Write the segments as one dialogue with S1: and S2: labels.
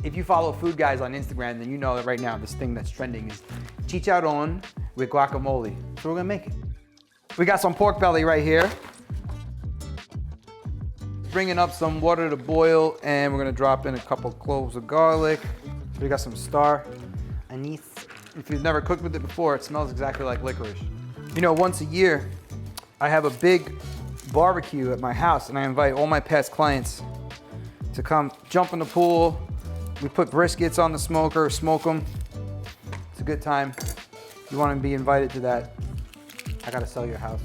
S1: If you follow food guys on Instagram, then you know that right now this thing that's trending is chicharron with guacamole. So we're gonna make it. We got some pork belly right here. Bringing up some water to boil, and we're gonna drop in a couple cloves of garlic. We got some star anise. If you've never cooked with it before, it smells exactly like licorice. You know, once a year, I have a big barbecue at my house, and I invite all my past clients to come jump in the pool. We put briskets on the smoker, smoke them. It's a good time. If you want to be invited to that, I gotta sell your house.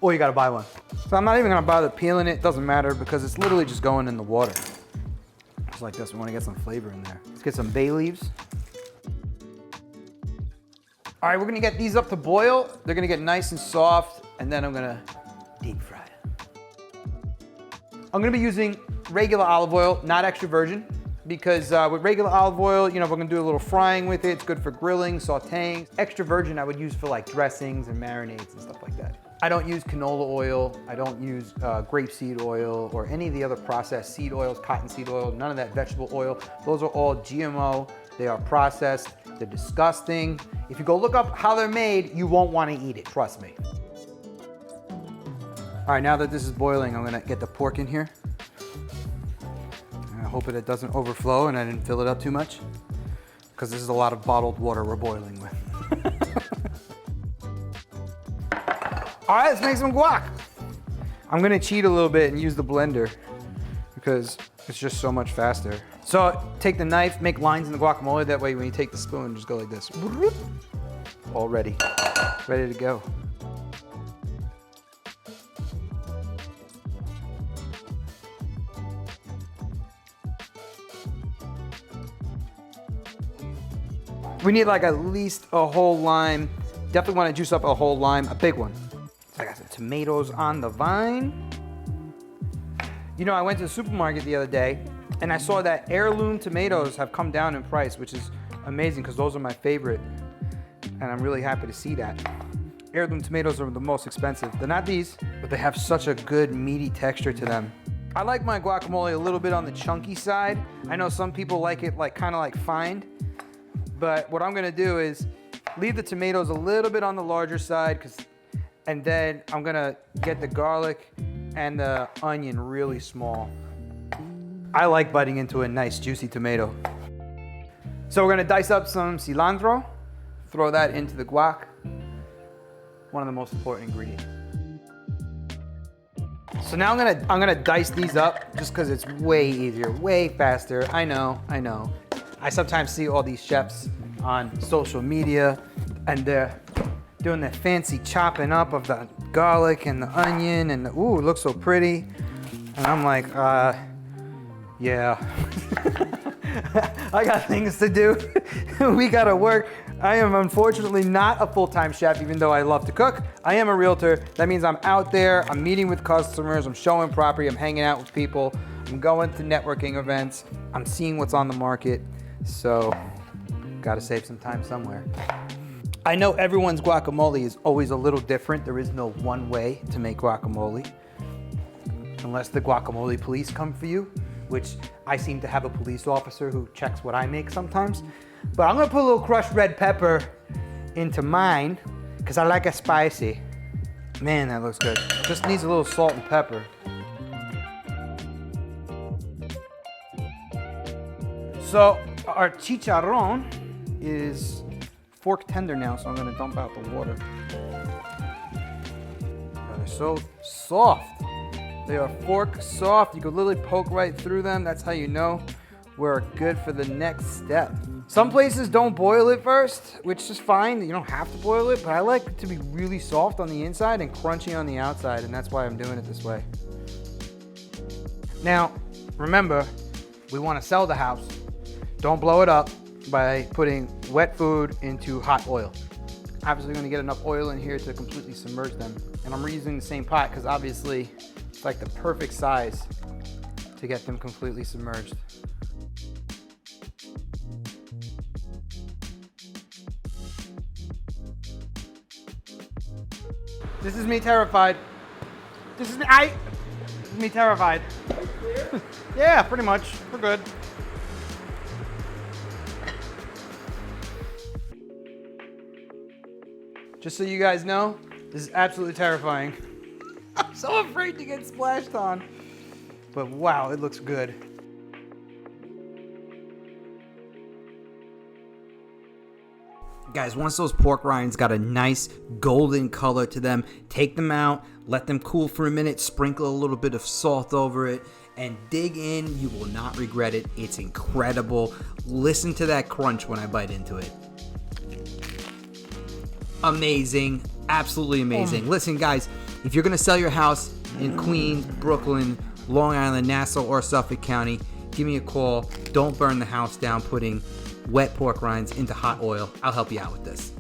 S1: Or you gotta buy one. So I'm not even gonna bother peeling it, doesn't matter, because it's literally just going in the water. Just like this, we wanna get some flavor in there. Let's get some bay leaves. All right, we're gonna get these up to boil. They're gonna get nice and soft, and then I'm gonna deep fry it. I'm gonna be using regular olive oil, not extra virgin, because with regular olive oil, you know, we're gonna do a little frying with it. It's good for grilling, sauteing. Extra virgin I would use for like dressings and marinades and stuff like that. I don't use canola oil. I don't use grapeseed oil or any of the other processed seed oils, cottonseed oil, none of that vegetable oil. Those are all GMO. They are processed. They're disgusting. If you go look up how they're made, you won't want to eat it, trust me. All right, now that this is boiling, I'm gonna get the pork in here. I hope it doesn't overflow and I didn't fill it up too much, because this is a lot of bottled water we're boiling with. All right, let's make some guac. I'm gonna cheat a little bit and use the blender because it's just so much faster. So take the knife, make lines in the guacamole. That way when you take the spoon, just go like this. All ready, ready to go. We need like at least a whole lime. Definitely want to juice up a whole lime, a big one. I got some tomatoes on the vine. You know, I went to the supermarket the other day and I saw that heirloom tomatoes have come down in price, which is amazing because those are my favorite. And I'm really happy to see that. Heirloom tomatoes are the most expensive. They're not these, but they have such a good meaty texture to them. I like my guacamole a little bit on the chunky side. I know some people like it like kind of like fine, but what I'm gonna do is leave the tomatoes a little bit on the larger side, and then I'm gonna get the garlic and the onion really small. I like biting into a nice juicy tomato. So we're gonna dice up some cilantro, throw that into the guac. One of the most important ingredients. So now I'm gonna dice these up just because it's way easier, way faster. I know. I sometimes see all these chefs on social media and they're doing that fancy chopping up of the garlic and the onion and ooh, it looks so pretty. And I'm like, yeah. I got things to do. We gotta work. I am unfortunately not a full-time chef, even though I love to cook. I am a realtor. That means I'm out there, I'm meeting with customers, I'm showing property, I'm hanging out with people, I'm going to networking events, I'm seeing what's on the market. So, gotta save some time somewhere. I know everyone's guacamole is always a little different. There is no one way to make guacamole. Unless the guacamole police come for you, which I seem to have a police officer who checks what I make sometimes. But I'm gonna put a little crushed red pepper into mine, because I like it spicy. Man, that looks good. Just needs a little salt and pepper. So our chicharron is fork tender now, so I'm gonna dump out the water. They're so soft. They are fork soft. You can literally poke right through them. That's how you know we're good for the next step. Some places don't boil it first, which is fine. You don't have to boil it, but I like it to be really soft on the inside and crunchy on the outside, and that's why I'm doing it this way. Now, remember, we want to sell the house. Don't blow it up by putting wet food into hot oil. Obviously, we're gonna get enough oil in here to completely submerge them. And I'm reusing the same pot because obviously it's like the perfect size to get them completely submerged. This is me terrified. This is me terrified. Yeah, pretty much. We're good. Just so you guys know, this is absolutely terrifying. I'm so afraid to get splashed on. But wow, it looks good. Guys, once those pork rinds got a nice golden color to them, take them out, let them cool for a minute, sprinkle a little bit of salt over it, and dig in. You will not regret it. It's incredible. Listen to that crunch when I bite into it. Amazing. Absolutely amazing. Listen, guys, if you're going to sell your house in Queens, Brooklyn, Long Island, Nassau, or Suffolk County, give me a call. Don't burn the house down putting wet pork rinds into hot oil. I'll help you out with this.